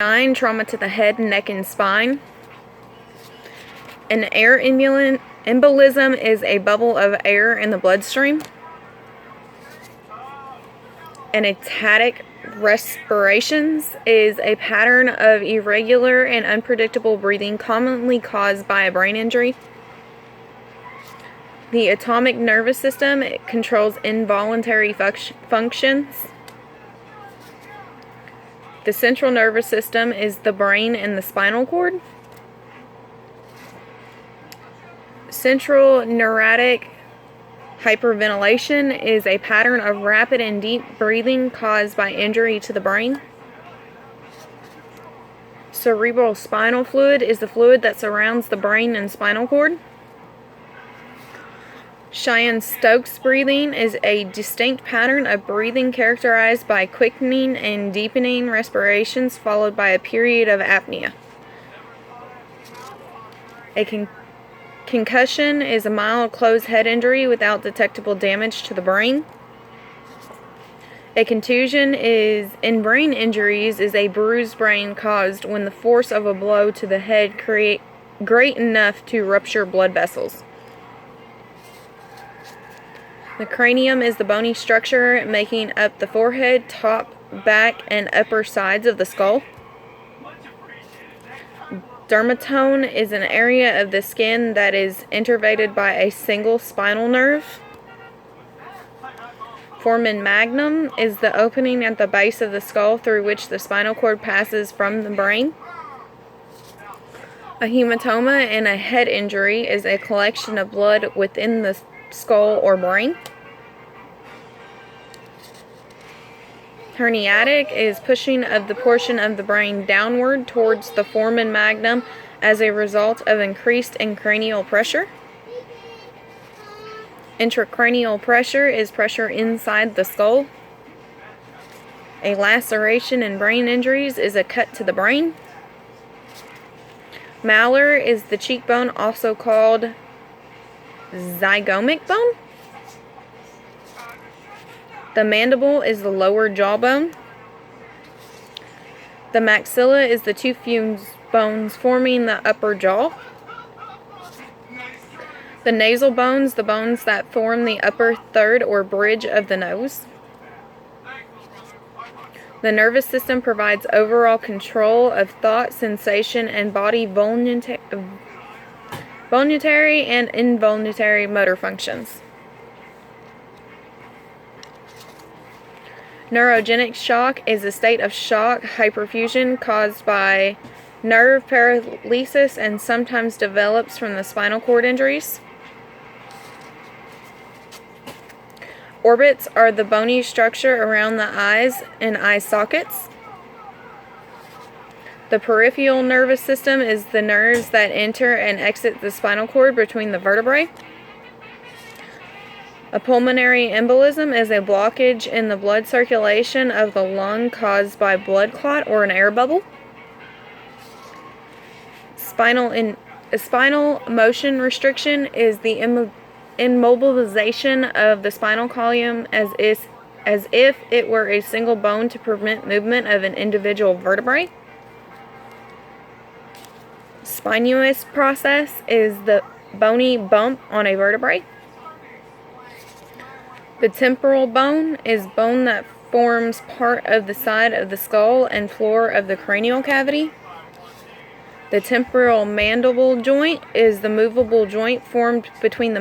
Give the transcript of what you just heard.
9. Trauma to the head, neck, and spine. An air embolism is a bubble of air in the bloodstream. An ectatic respirations is a pattern of irregular and unpredictable breathing commonly caused by a brain injury. The autonomic nervous system controls involuntary functions. The central nervous system is the brain and the spinal cord. Central neurtic hyperventilation is a pattern of rapid and deep breathing caused by injury to the brain. Cerebral spinal fluid is the fluid that surrounds the brain and spinal cord. Cheyne-Stokes breathing is a distinct pattern of breathing characterized by quickening and deepening respirations followed by a period of apnea. A concussion is a mild closed head injury without detectable damage to the brain. A contusion in brain injuries is a bruised brain caused when the force of a blow to the head great enough to rupture blood vessels. The cranium is the bony structure making up the forehead, top, back, and upper sides of the skull. Dermatome is an area of the skin that is innervated by a single spinal nerve. Foramen magnum is the opening at the base of the skull through which the spinal cord passes from the brain. A hematoma in a head injury is a collection of blood within the skull or brain. Herniatic is pushing of the portion of the brain downward towards the foramen magnum as a result of increased cranial pressure. Intracranial pressure is pressure inside the skull. A laceration in brain injuries is a cut to the brain. Malar is the cheekbone, also called zygomatic bone. The mandible is the lower jawbone. The maxilla is the two fused bones forming the upper jaw. The nasal bones, the bones that form the upper third or bridge of the nose. The nervous system provides overall control of thought, sensation, and body voluntary and involuntary motor functions. Neurogenic shock is a state of shock hyperfusion caused by nerve paralysis and sometimes develops from the spinal cord injuries. Orbits are the bony structure around the eyes and eye sockets. The peripheral nervous system is the nerves that enter and exit the spinal cord between the vertebrae. A pulmonary embolism is a blockage in the blood circulation of the lung caused by blood clot or an air bubble. Spinal motion restriction is the immobilization of the spinal column as if it were a single bone to prevent movement of an individual vertebrae. Spinous process is the bony bump on a vertebrae. The temporal bone is bone that forms part of the side of the skull and floor of the cranial cavity. The temporal mandible joint is the movable joint formed between the